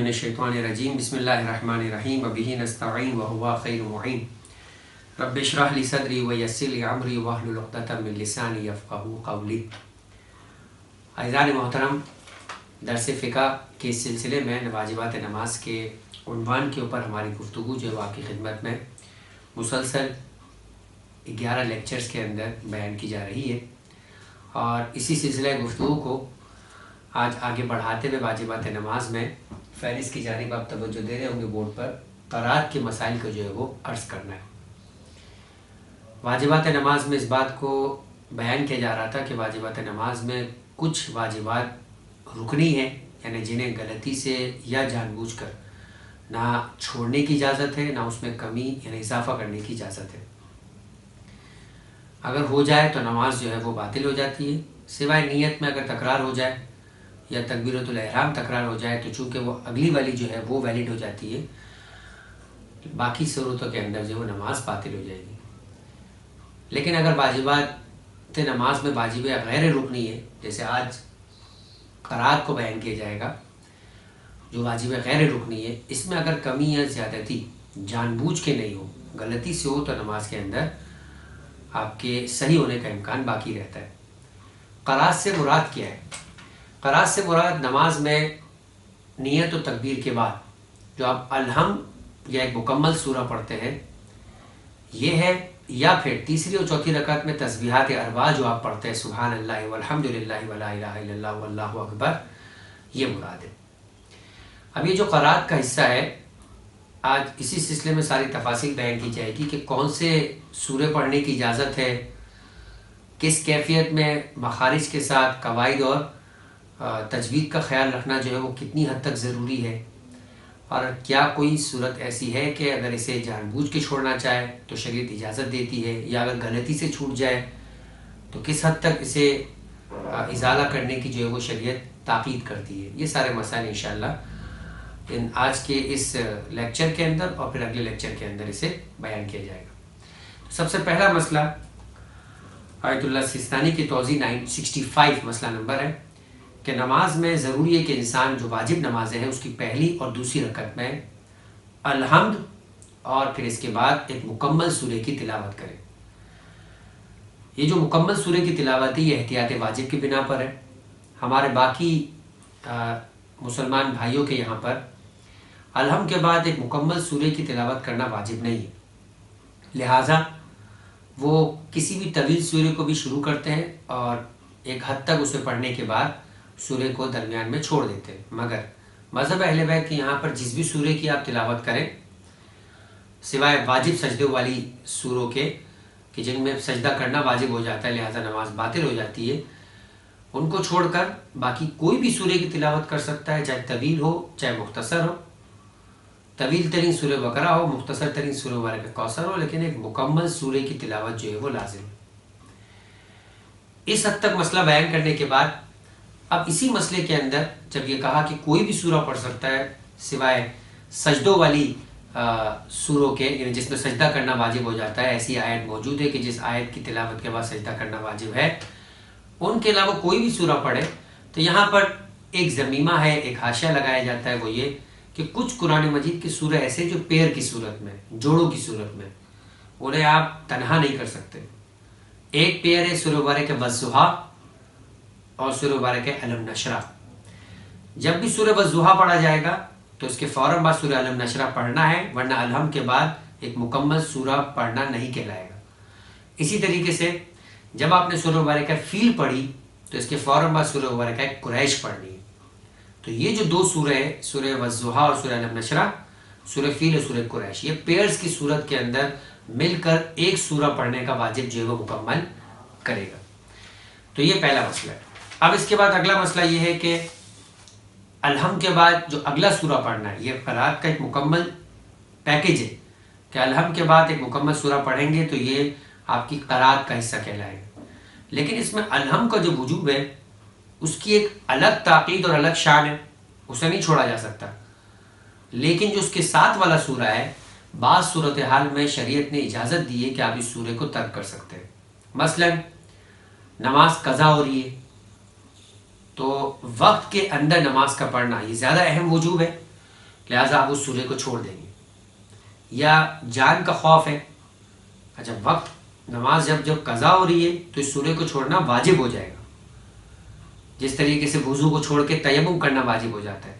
من الشیطان الرجیم بسم اللہ الرحمن الرحیم وبہ نستعین وہو خیر معین رب اشرح لی صدری ویسر لی امری واحلل عقدۃ من لسانی یفقہوا قولی۔ عزیزان محترم، درس فقہ کے اس سلسلے میں واجبات نماز کے عنوان کے اوپر ہماری گفتگو جو ہے آپ کی خدمت میں مسلسل 11 لیکچرز کے اندر بیان کی جا رہی ہے، اور اسی سلسلہ گفتگو کو آج آگے بڑھاتے ہوئے واجبات نماز میں فہرست کی جانب آپ توجہ دے رہے ہوں گے بورڈ پر قرات کے مسائل کو جو ہے وہ عرض کرنا ہے۔ واجبات نماز میں اس بات کو بیان کیا جا رہا تھا کہ واجبات نماز میں کچھ واجبات رکنی ہیں، یعنی جنہیں غلطی سے یا جان بوجھ کر نہ چھوڑنے کی اجازت ہے، نہ اس میں کمی یعنی اضافہ کرنے کی اجازت ہے۔ اگر ہو جائے تو نماز جو ہے وہ باطل ہو جاتی ہے، سوائے نیت میں اگر تکرار ہو جائے یا تکبیرۃ الاحرام تکرار ہو جائے تو چونکہ وہ اگلی والی جو ہے وہ ویلڈ ہو جاتی ہے، باقی صورتوں کے اندر جو وہ نماز باطل ہو جائے گی۔ لیکن اگر واجبات نماز میں واجب غیر رکنی ہے، جیسے آج قرات کو بیان کیا جائے گا جو واجب غیر رکنی ہے، اس میں اگر کمی یا زیادتی جان بوجھ کے نہیں ہو، غلطی سے ہو، تو نماز کے اندر آپ کے صحیح ہونے کا امکان باقی رہتا ہے۔ قرات سے مراد کیا ہے؟ قرات سے مراد نماز میں نیت و تکبیر کے بعد جو آپ الحمد یا ایک مکمل سورہ پڑھتے ہیں یہ ہے، یا پھر تیسری اور چوتھی رکعت میں تسبیحات اربع جو آپ پڑھتے ہیں سبحان اللہ والحمد للہ ولا الہ الا اللہ واللہ اکبر، یہ مراد ہے۔ اب یہ جو قرات کا حصہ ہے، آج اسی سلسلے میں ساری تفاصیل بیان کی جائے گی کہ کون سے سورے پڑھنے کی اجازت ہے، کس کیفیت میں مخارج کے ساتھ قواعد اور تجوید کا خیال رکھنا جو ہے وہ کتنی حد تک ضروری ہے، اور کیا کوئی صورت ایسی ہے کہ اگر اسے جان بوجھ کے چھوڑنا چاہے تو شریعت اجازت دیتی ہے، یا اگر غلطی سے چھوٹ جائے تو کس حد تک اسے ازالہ کرنے کی جو ہے وہ شریعت تاکید کرتی ہے۔ یہ سارے مسائل انشاءاللہ آج کے اس لیکچر کے اندر اور پھر اگلے لیکچر کے اندر اسے بیان کیا جائے گا۔ سب سے پہلا مسئلہ آیت اللہ سیستانی کی توضیح 965 مسئلہ نمبر ہے کہ نماز میں ضروری ہے کہ انسان جو واجب نمازیں ہیں اس کی پہلی اور دوسری رکعت میں الحمد اور پھر اس کے بعد ایک مکمل سورہ کی تلاوت کرے۔ یہ جو مکمل سورہ کی تلاوت ہے یہ احتیاط واجب کی بنا پر ہے۔ ہمارے باقی مسلمان بھائیوں کے یہاں پر الحمد کے بعد ایک مکمل سورہ کی تلاوت کرنا واجب نہیں ہے، لہٰذا وہ کسی بھی طویل سورہ کو بھی شروع کرتے ہیں اور ایک حد تک اسے پڑھنے کے بعد سورہ کو درمیان میں چھوڑ دیتے ہیں۔ مگر مذہب اہل بیت کے یہاں پر جس بھی سورہ کی آپ تلاوت کریں سوائے واجب سجدے والی سوروں کے کہ جن میں سجدہ کرنا واجب ہو جاتا ہے لہٰذا نماز باطل ہو جاتی ہے، ان کو چھوڑ کر باقی کوئی بھی سورہ کی تلاوت کر سکتا ہے، چاہے طویل ہو چاہے مختصر ہو۔ طویل ترین سورہ بقرہ ہو، مختصر ترین سورہ مبارکہ کوثر ہو، لیکن ایک مکمل سورہ کی تلاوت جو ہے وہ لازم ہے۔ اس حد تک مسئلہ بیان کرنے کے بعد اب اسی مسئلے کے اندر جب یہ کہا کہ کوئی بھی سورہ پڑھ سکتا ہے سوائے سجدوں والی سوروں کے، یعنی جس میں سجدہ کرنا واجب ہو جاتا ہے، ایسی آیت موجود ہے کہ جس آیت کی تلاوت کے بعد سجدہ کرنا واجب ہے، ان کے علاوہ کوئی بھی سورہ پڑھے، تو یہاں پر ایک ضمیمہ ہے، ایک حاشیہ لگایا جاتا ہے، وہ یہ کہ کچھ قرآن مجید کے سورہ ایسے جو پیر کی صورت میں، جوڑوں کی صورت میں، انہیں آپ تنہا نہیں کر سکتے۔ ایک پیر ہے سورہ مبارکہ والضحیٰ اور سورہ مبارکہ الم نشرح۔ جب بھی سورہ والضحیٰ پڑھا جائے گا تو اس کے فوراً بعد سورہ الم نشرح پڑھنا ہے، ورنہ الحمد کے بعد ایک مکمل سورہ پڑھنا نہیں کہلائے گا۔ اسی طریقے سے جب آپ نے سورہ مبارکہ فیل پڑھی تو اس کے فوراً بعد سورہ مبارکہ قریش پڑھنی ہے۔ تو یہ جو دو سورہ ہے، سورہ والضحیٰ اور سورہ الم نشرح، سورہ فیل اور سورہ قریش، یہ پیئرز کی صورت کے اندر مل کر ایک سورہ پڑھنے کا واجب جو ہے وہ مکمل کرے گا۔ تو یہ پہلا مسئلہ ہے۔ اب اس کے بعد اگلا مسئلہ یہ ہے کہ الحمد کے بعد جو اگلا سورہ پڑھنا ہے، یہ قرات کا ایک مکمل پیکج ہے کہ الحمد کے بعد ایک مکمل سورہ پڑھیں گے تو یہ آپ کی قرات کا حصہ کہلائے گا۔ لیکن اس میں الحمد کا جو وجوب ہے اس کی ایک الگ تاکید اور الگ شان ہے، اسے نہیں چھوڑا جا سکتا۔ لیکن جو اس کے ساتھ والا سورہ ہے، بعض صورتحال میں شریعت نے اجازت دی ہے کہ آپ اس سورہ کو ترک کر سکتے ہیں۔ مثلا نماز قضا ہو رہی ہے تو وقت کے اندر نماز کا پڑھنا یہ زیادہ اہم وجوب ہے، لہٰذا آپ اس سورے کو چھوڑ دیں گے. یا جان کا خوف ہے, اچھا وقت نماز جب قضا ہو رہی ہے تو اس سورے کو چھوڑنا واجب ہو جائے گا, جس طریقے سے وضو کو چھوڑ کے تیمم کرنا واجب ہو جاتا ہے,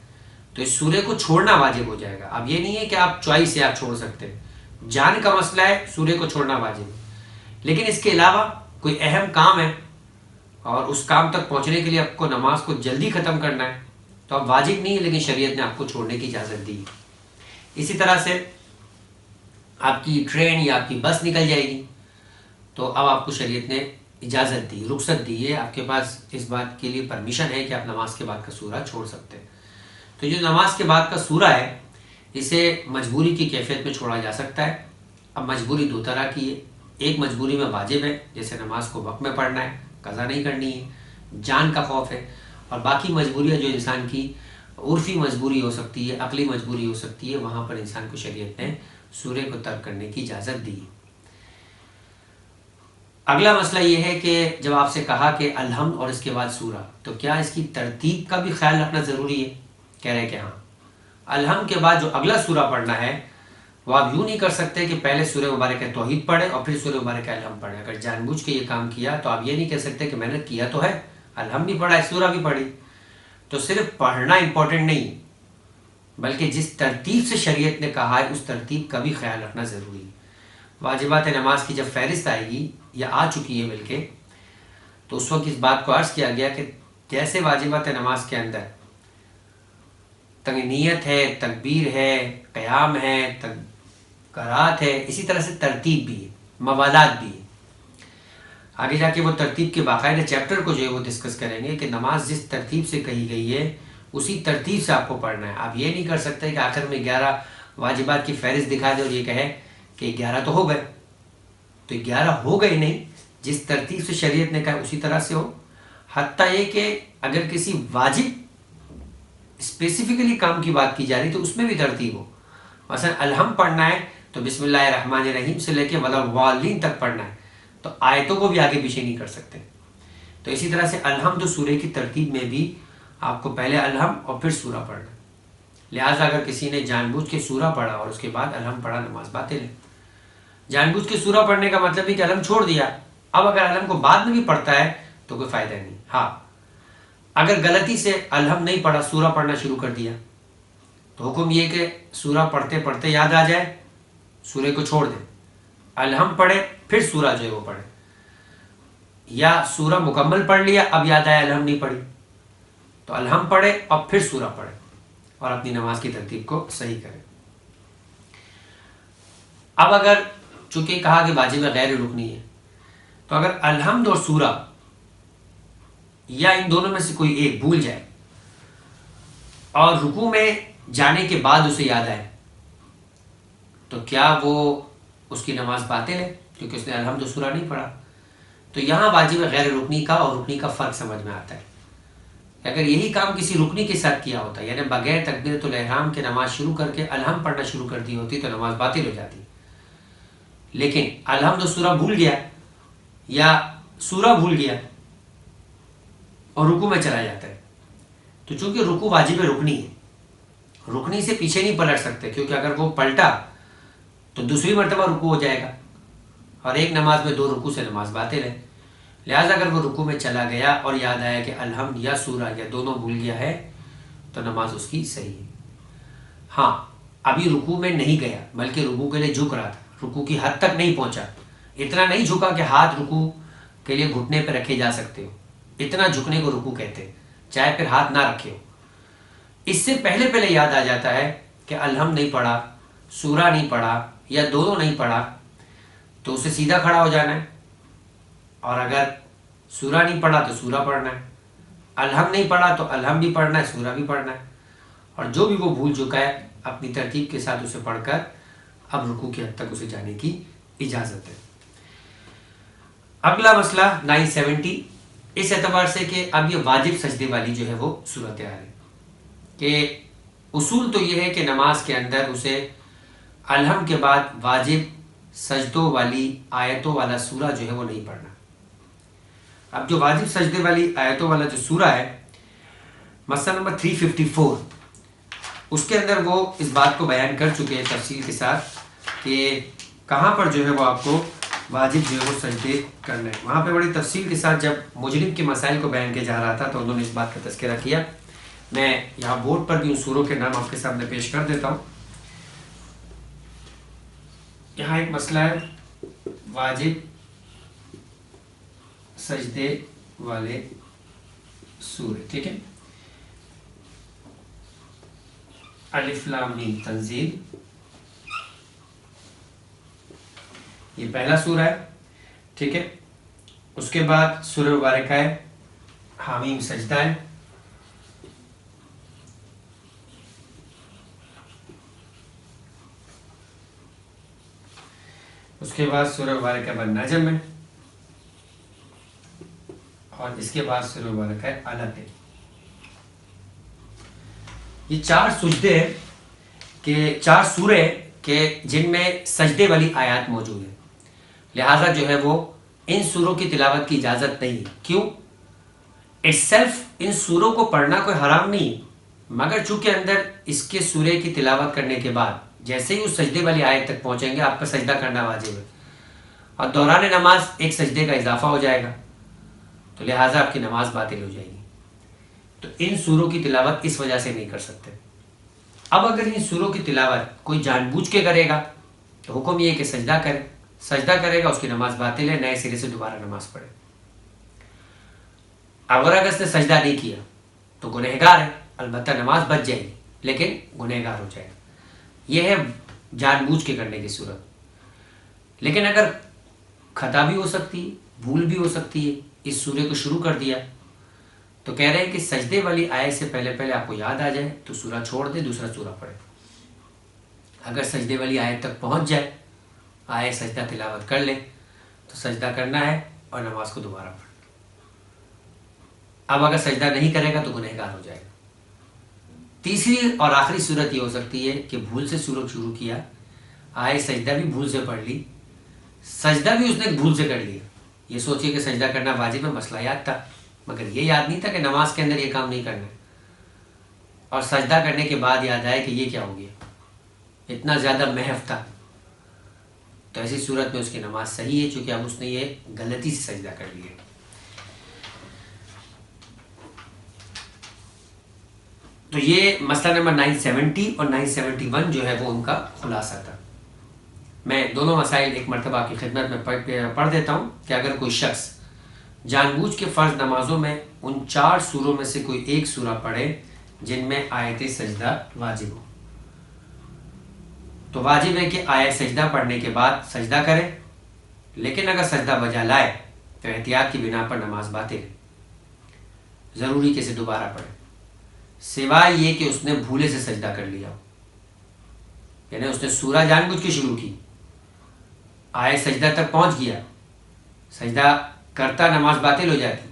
تو اس سورے کو چھوڑنا واجب ہو جائے گا. اب یہ نہیں ہے کہ آپ چوائس سے آپ چھوڑ سکتے ہیں, جان کا مسئلہ ہے, سورے کو چھوڑنا واجب ہے. لیکن اس کے علاوہ کوئی اہم کام ہے اور اس کام تک پہنچنے کے لیے آپ کو نماز کو جلدی ختم کرنا ہے, تو اب واجب نہیں ہے, لیکن شریعت نے آپ کو چھوڑنے کی اجازت دی. اسی طرح سے آپ کی ٹرین یا آپ کی بس نکل جائے گی, تو اب آپ کو شریعت نے اجازت دی, رخصت دی ہے, آپ کے پاس اس بات کے لیے پرمیشن ہے کہ آپ نماز کے بعد کا سورہ چھوڑ سکتے ہیں. تو جو نماز کے بعد کا سورہ ہے اسے مجبوری کی کیفیت میں چھوڑا جا سکتا ہے. اب مجبوری دو طرح کی ہے, ایک مجبوری میں واجب ہے, جیسے نماز کو وقت میں پڑھنا ہے, قضا نہیں کرنی ہے, جان کا خوف ہے, اور باقی مجبوریاں جو انسان کی عرفی مجبوری ہو سکتی ہے, عقلی مجبوری ہو سکتی ہے, وہاں پر انسان کو شریعت نے سورے کو ترک کرنے کی اجازت دی. اگلا مسئلہ یہ ہے کہ جب آپ سے کہا کہ الحمد اور اس کے بعد سورہ, تو کیا اس کی ترتیب کا بھی خیال رکھنا ضروری ہے؟ کہہ رہے کہ ہاں, الحمد کے بعد جو اگلا سورہ پڑھنا ہے وہ آپ یوں نہیں کر سکتے کہ پہلے سورہ مبارکہ توحید پڑھے اور پھر سورہ مبارکہ الحمد پڑھے. اگر جان بوجھ کے یہ کام کیا تو آپ یہ نہیں کہہ سکتے کہ میں نے کیا تو ہے, الحمد بھی پڑھا ہے, سورہ بھی پڑھی. تو صرف پڑھنا امپورٹنٹ نہیں, بلکہ جس ترتیب سے شریعت نے کہا ہے اس ترتیب کا بھی خیال رکھنا ضروری ہے. واجبات نماز کی جب فہرست آئے گی, یا آ چکی ہے بلکہ, تو اس وقت اس بات کو عرض کیا گیا کہ جیسے واجبات نماز کے اندر نیت ہے, تکبیر ہے, قیام ہے, قرات ہے, اسی طرح سے ترتیب بھی ہے, موالات بھی ہے. آگے جا کے وہ ترتیب کے باقاعدہ چیپٹر کو جو ہے وہ ڈسکس کریں گے کہ نماز جس ترتیب سے کہی گئی ہے اسی ترتیب سے آپ کو پڑھنا ہے. آپ یہ نہیں کر سکتے کہ آخر میں 11 واجبات کی فہرست دکھا دے اور یہ کہے کہ 11 تو ہو گئے. تو 11 ہو گئے نہیں, جس ترتیب سے شریعت نے کہا اسی طرح سے ہو. حتیٰ یہ کہ اگر کسی واجب اسپیسیفکلی کام کی بات کی جا رہی تو اس میں بھی ترتیب ہو. مثلا الحمد پڑھنا ہے تو بسم اللہ الرحمن الرحیم سے لے کے ولا تک پڑھنا ہے, تو آیتوں کو بھی آگے پیچھے نہیں کر سکتے. تو اسی طرح سے الحمد سورہ کی ترتیب میں بھی آپ کو پہلے الحمد اور پھر سورہ پڑھنا. لہٰذا اگر کسی نے جان بوجھ کے سورہ پڑھا اور اس کے بعد الحمد پڑھا, نماز باطل ہے. جان بوجھ کے سورہ پڑھنے کا مطلب ہے کہ الحمد چھوڑ دیا. اب اگر الحمد کو بعد میں بھی پڑھتا ہے تو کوئی فائدہ نہیں. ہاں, اگر غلطی سے الحمد نہیں پڑھا, سورہ پڑھنا شروع کر دیا, تو حکم یہ کہ سورہ پڑھتے پڑھتے یاد آ جائے, سورہ کو چھوڑ دیں, الحمد پڑھے پھر سورہ جو ہے وہ پڑھے. یا سورہ مکمل پڑھ لیا, اب یاد آیا الحمد نہیں پڑھی, تو الحمد پڑھے اور پھر سورہ پڑھے اور اپنی نماز کی ترتیب کو صحیح کرے. اب اگر چونکہ کہا کہ واجب غیر رکنی ہے, تو اگر الحمد اور سورہ یا ان دونوں میں سے کوئی ایک بھول جائے اور رکوع میں جانے کے بعد اسے یاد آئے, تو کیا وہ اس کی نماز باطل ہے کیونکہ اس نے الحمد و سورہ نہیں پڑھا؟ تو یہاں واجب غیر رکنی کا اور رکنی کا فرق سمجھ میں آتا ہے. اگر یہی کام کسی رکنی کے ساتھ کیا ہوتا, یعنی بغیر تکبیرۃ الاحرام کے نماز شروع کر کے الحمد پڑھنا شروع کر دی ہوتی, تو نماز باطل ہو جاتی. لیکن الحمد و سورہ بھول گیا یا سورہ بھول گیا اور رکوع میں چلا جاتا ہے, تو چونکہ رکوع واجب رکنی ہے, رکنی سے پیچھے نہیں پلٹ سکتے, کیونکہ اگر وہ پلٹا تو دوسری مرتبہ رکوع ہو جائے گا, اور ایک نماز میں 2 رکوع سے نماز باطل ہے. لہٰذا اگر وہ رکوع میں چلا گیا اور یاد آیا کہ الحمد یا سورہ یا دونوں بھول گیا ہے, تو نماز اس کی صحیح ہے. ہاں, ابھی رکوع میں نہیں گیا بلکہ رکوع کے لیے جھک رہا تھا, رکوع کی حد تک نہیں پہنچا, اتنا نہیں جھکا کہ ہاتھ رکوع کے لیے گھٹنے پہ رکھے جا سکتے ہو, اتنا جھکنے کو رکوع کہتے ہیں, چاہے پھر ہاتھ نہ رکھے ہو. اس سے پہلے یاد آ جاتا ہے کہ الحمد نہیں پڑھا, سورہ نہیں پڑھا یا دونوں نہیں پڑھا, تو اسے سیدھا کھڑا ہو جانا ہے, اور اگر سورہ نہیں پڑھا تو سورہ پڑھنا ہے, الحمد نہیں پڑھا تو الحمد بھی پڑھنا ہے, سورہ بھی پڑھنا ہے, اور جو بھی وہ بھول چکا ہے اپنی ترتیب کے ساتھ اسے پڑھ کر اب رکوع کی حد تک اسے جانے کی اجازت ہے. اگلا مسئلہ 970, اس اعتبار سے کہ اب یہ واجب سجدے والی جو ہے وہ صورت حال ہے, کہ اصول تو یہ ہے کہ نماز کے اندر اسے الحمد کے بعد واجب سجدوں والی آیتوں والا سورہ جو ہے وہ نہیں پڑھنا. اب جو واجب سجدے والی آیتوں والا جو سورہ ہے, مسئلہ نمبر 354, اس کے اندر وہ اس بات کو بیان کر چکے ہیں تفصیل کے ساتھ کہ کہاں پر جو ہے وہ آپ کو واجب جو ہے وہ سجدے کرنے ہیں. وہاں پہ بڑی تفصیل کے ساتھ جب مجرم کے مسائل کو بیان کیا جا رہا تھا تو انہوں نے اس بات کا تذکرہ کیا. میں یہاں بورڈ پر بھی ان سوروں کے نام آپ کے سامنے پیش کر دیتا ہوں. یہاں ایک مسئلہ ہے واجب سجدے والے سورے. ٹھیک ہے. الف لام میم تنزیل یہ پہلا سورہ ہے. ٹھیک ہے. اس کے بعد سورہ مبارکہ ہے حامیم سجدہ ہے. اس کے بعد سورہ مبارکہ والنجم ہے اور اس کے بعد سورہ مبارکہ ہے علق ہے. یہ 4 سجدے ہیں کہ 4 سورے کہ جن میں سجدے والی آیات موجود ہیں. لہٰذا جو ہے وہ ان سوروں کی تلاوت کی اجازت نہیں. کیوں؟ اٹ سیلف ان سوروں کو پڑھنا کوئی حرام نہیں، مگر چونکہ اندر اس کے سورے کی تلاوت کرنے کے بعد جیسے ہی اس سجدے والی آیت تک پہنچیں گے آپ کا سجدہ کرنا واجب ہے اور دوران نماز ایک سجدے کا اضافہ ہو جائے گا تو لہٰذا آپ کی نماز باطل ہو جائے گی. تو ان سوروں کی تلاوت اس وجہ سے نہیں کر سکتے. اب اگر ان سوروں کی تلاوت کوئی جان بوجھ کے کرے گا تو حکم یہ ہے کہ سجدہ کرے. سجدہ کرے گا اس کی نماز باطل ہے، نئے سرے سے دوبارہ نماز پڑھے. اگر اس نے سجدہ نہیں کیا تو گنہگار ہے، البتہ نماز بچ جائے گی لیکن گنہگار ہو جائے گا. یہ ہے جان بوجھ کے کرنے کی صورت. لیکن اگر خطا بھی ہو سکتی ہے، بھول بھی ہو سکتی ہے، اس سورے کو شروع کر دیا تو کہہ رہے ہیں کہ سجدے والی آیت سے پہلے آپ کو یاد آ جائے تو سورہ چھوڑ دے، دوسرا سورہ پڑھے. اگر سجدے والی آیت تک پہنچ جائے، آئے سجدہ تلاوت کر لے تو سجدہ کرنا ہے اور نماز کو دوبارہ پڑھنا. اب اگر سجدہ نہیں کرے گا تو گنہگار ہو جائے گا. تیسری اور آخری صورت یہ ہو سکتی ہے کہ بھول سے سورہ شروع کیا، آئے سجدہ بھی بھول سے پڑھ لی، سجدہ بھی اس نے بھول سے کر لیا. یہ سوچیے کہ سجدہ کرنا واجب ہے، مسئلہ یاد تھا مگر یہ یاد نہیں تھا کہ نماز کے اندر یہ کام نہیں کرنا ہے. اور سجدہ کرنے کے بعد یاد آئے کہ یہ کیا ہو گیا، اتنا زیادہ محو تھا. تو ایسی صورت میں اس کی نماز صحیح ہے چونکہ اب اس نے یہ غلطی سے سجدہ کر لیا. تو یہ مسئلہ نمبر 970 اور 971 جو ہے وہ ان کا خلاصہ تھا. میں دونوں مسائل ایک مرتبہ آپ کی خدمت میں پڑھ دیتا ہوں کہ اگر کوئی شخص جان بوجھ کے فرض نمازوں میں ان 4 سوروں میں سے کوئی ایک سورہ پڑھے جن میں آیت سجدہ واجب ہو تو واجب ہے کہ آیت سجدہ پڑھنے کے بعد سجدہ کرے. لیکن اگر سجدہ بجا لائے تو احتیاط کی بنا پر نماز باطل ہے، ضروری کہ اسے دوبارہ پڑھے سوائے یہ کہ اس نے بھولے سے سجدہ کر لیا ہو. یعنی اس نے سورہ جان بوجھ کے شروع کی، آئے سجدہ تک پہنچ گیا، سجدہ کرتا نماز باطل ہو جاتی،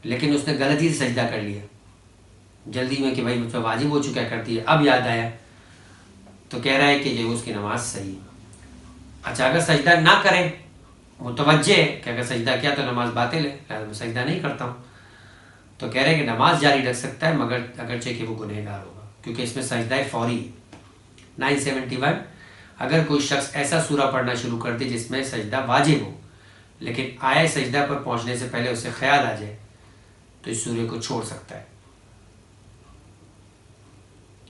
لیکن اس نے غلطی سے سجدہ کر لیا جلدی میں کہ بھائی مجھ پہ واجب ہو چکا کر دیا، اب یاد آیا تو کہہ رہا ہے کہ جو اس کی نماز صحیح ہے. اچھا اگر سجدہ نہ کریں، متوجہ ہے کہ اگر سجدہ کیا تو نماز باطل ہے لہٰذا میں سجدہ نہیں کرتا ہوں، تو کہہ رہے ہیں کہ نماز جاری رکھ سکتا ہے مگر اگرچہ کہ وہ گنہگار ہوگا کیونکہ اس میں سجدہ فوری ہے. 971 اگر کوئی شخص ایسا سورہ پڑھنا شروع کر دے جس میں سجدہ واجب ہو لیکن آئے سجدہ پر پہنچنے سے پہلے اسے خیال آ جائے تو اس سورے کو چھوڑ سکتا ہے،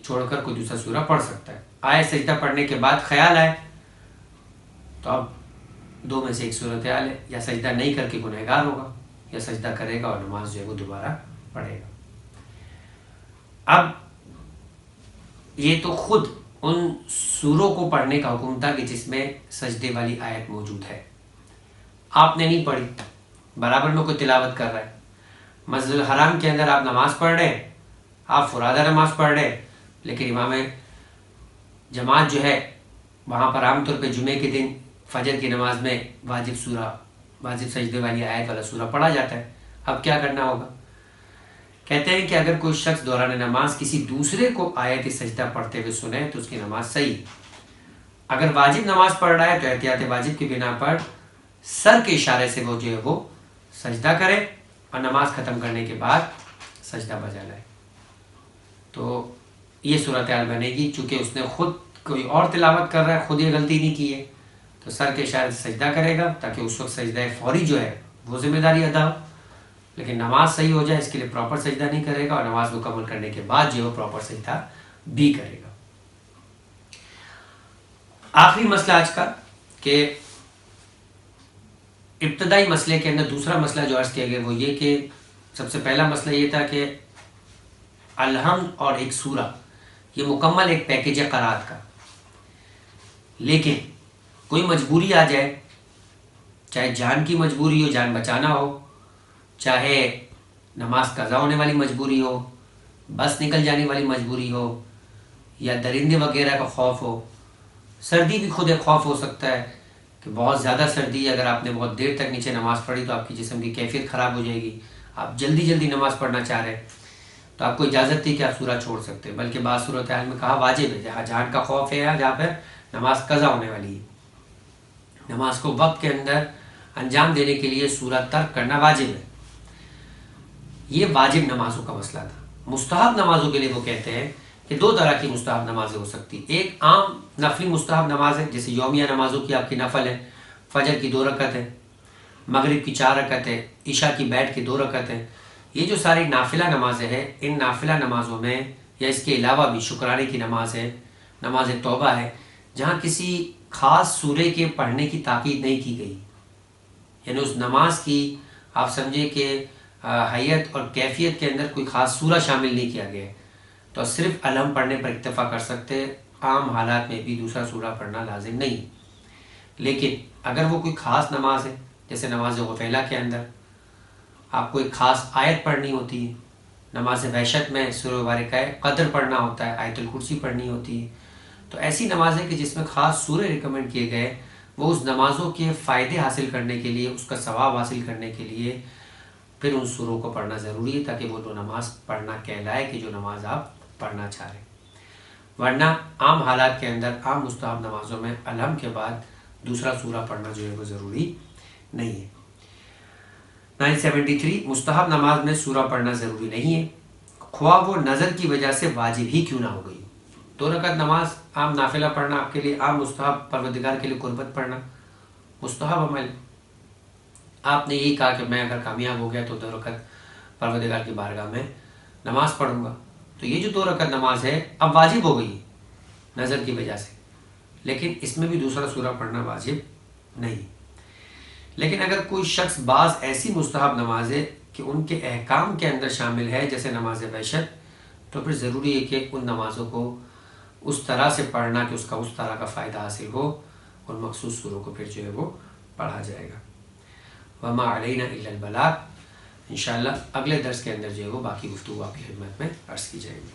چھوڑ کر کوئی دوسرا سورہ پڑھ سکتا ہے. آئے سجدہ پڑھنے کے بعد خیال آئے تو اب 2 میں سے ایک صورتحال ہے، یا سجدہ نہیں کر کے گنہگار ہوگا یا سجدہ کرے گا اور نماز جو ہے وہ دوبارہ پڑھے گا. اب یہ تو خود ان سوروں کو پڑھنے کا حکم تھا کہ جس میں سجدے والی آیت موجود ہے. آپ نے نہیں پڑھی، برابر میں کوئی تلاوت کر رہا ہے، مسجد الحرام کے اندر آپ نماز پڑھ رہے ہیں، آپ فرادہ نماز پڑھ رہے ہیں، لیکن امام جماعت جو ہے وہاں پر عام طور پہ جمعے کے دن فجر کی نماز میں واجب سجدے والی آیت والا سورہ پڑھا جاتا ہے. اب کیا کرنا ہوگا؟ کہتے ہیں کہ اگر کوئی شخص دوران نماز کسی دوسرے کو آیت سجدہ پڑھتے ہوئے سنے تو اس کی نماز صحیح. اگر واجب نماز پڑھ رہا ہے تو احتیاط واجب کی بنا پر سر کے اشارے سے وہ جو ہے وہ سجدہ کرے اور نماز ختم کرنے کے بعد سجدہ بجا لائے. تو یہ صورتحال بنے گی. چونکہ اس نے خود کوئی اور تلاوت کر رہا ہے، خود یہ غلطی نہیں کی ہے، تو سر کے اشارے سے سجدہ کرے گا تاکہ اس وقت سجدہ فوری جو ہے وہ ذمہ داری ادا ہو. لیکن نماز صحیح ہو جائے اس کے لیے پراپر سجدہ نہیں کرے گا، اور نماز مکمل کرنے کے بعد جو ہے وہ پراپر سجدہ بھی کرے گا. آخری مسئلہ آج کا کہ ابتدائی مسئلے کے اندر دوسرا مسئلہ جو عرض کیا گیا وہ یہ کہ سب سے پہلا مسئلہ یہ تھا کہ الحمد اور ایک سورہ یہ مکمل ایک پیکج ہے قرات کا. لیکن کوئی مجبوری آ جائے، چاہے جان کی مجبوری ہو، جان بچانا ہو، چاہے نماز قضا ہونے والی مجبوری ہو، بس نکل جانے والی مجبوری ہو، یا درندے وغیرہ کا خوف ہو، سردی بھی خود ایک خوف ہو سکتا ہے کہ بہت زیادہ سردی ہے، اگر آپ نے بہت دیر تک نیچے نماز پڑھی تو آپ کی جسم کی کیفیت خراب ہو جائے گی، آپ جلدی جلدی نماز پڑھنا چاہ رہے ہیں تو آپ کو اجازت تھی کہ آپ سورہ چھوڑ سکتے ہیں. بلکہ بعض صورتحال میں کہا واجب ہے، جہاں جان کا خوف ہے جہاں پر نماز قضا ہونے والی ہے، نماز کو وقت کے اندر انجام دینے کے لیے سورہ ترک کرنا واجب ہے. یہ واجب نمازوں کا مسئلہ تھا. مستحب نمازوں کے لیے وہ کہتے ہیں کہ دو طرح کی مستحب نمازیں ہو سکتی. ایک عام نفلی مستحب نماز ہے، جیسے یومیہ نمازوں کی آپ کی نفل ہے، فجر کی 2 رکعت ہے، مغرب کی 4 رکعت ہے، عشاء کی بیٹھ کی 2 رکعت ہے. یہ جو ساری نافلہ نمازیں ہیں، ان نافلہ نمازوں میں یا اس کے علاوہ بھی شکرانے کی نماز ہے، نماز توبہ ہے، جہاں کسی خاص سورے کے پڑھنے کی تاکید نہیں کی گئی. یعنی اس نماز کی آپ سمجھے کہ حیت اور کیفیت کے اندر کوئی خاص سورہ شامل نہیں کیا گیا ہے، تو صرف علم پڑھنے پر اکتفا کر سکتے. عام حالات میں بھی دوسرا سورہ پڑھنا لازم نہیں. لیکن اگر وہ کوئی خاص نماز ہے، جیسے نماز غفیلہ کے اندر آپ کو ایک خاص آیت پڑھنی ہوتی ہے، نماز وحشت میں سورہ مبارکہ قدر پڑھنا ہوتا ہے، آیت الکرسی پڑھنی ہوتی ہے، تو ایسی نمازیں کہ جس میں خاص سورہ ریکمنڈ کیے گئے، وہ اس نمازوں کے فائدے حاصل کرنے کے لیے، اس کا ثواب حاصل کرنے کے لیے پھر ان سوروں کو پڑھنا ضروری ہے تاکہ وہ نماز پڑھنا کہلائے کہ جو نماز آپ پڑھنا چاہ رہے ہیں. ورنہ عام حالات کے اندر عام مستحب نمازوں میں الحمد کے بعد دوسرا سورہ پڑھنا جو ہے وہ ضروری نہیں ہے. 973 مستحب نماز میں سورہ پڑھنا ضروری نہیں ہے، خواہ وہ نظر کی وجہ سے واجب ہی کیوں نہ ہو گئی. 2 رکعت نماز عام نافلہ پڑھنا آپ کے لیے عام مستحب، پروردگار کے لیے قربت پڑھنا مستحب عمل. آپ نے یہی کہا کہ میں اگر کامیاب ہو گیا تو 2 رکعت پروردگار کی بارگاہ میں نماز پڑھوں گا، تو یہ جو 2 رکعت نماز ہے اب واجب ہو گئی نظر کی وجہ سے، لیکن اس میں بھی دوسرا سورہ پڑھنا واجب نہیں. لیکن اگر کوئی شخص بعض ایسی مستحب نماز ہے کہ ان کے احکام کے اندر شامل ہے، جیسے نماز وحشت، تو پھر ضروری ہے کہ ان نمازوں کو اس طرح سے پڑھنا کہ اس کا اس طرح کا فائدہ حاصل ہو، اور مخصوص سوروں کو پھر جو ہے وہ پڑھا جائے گا. وما علینا الا البلاغ. انشاءاللہ اگلے درس کے اندر جو ہے وہ باقی گفتگو آپ کی خدمت میں عرض کی جائے گی.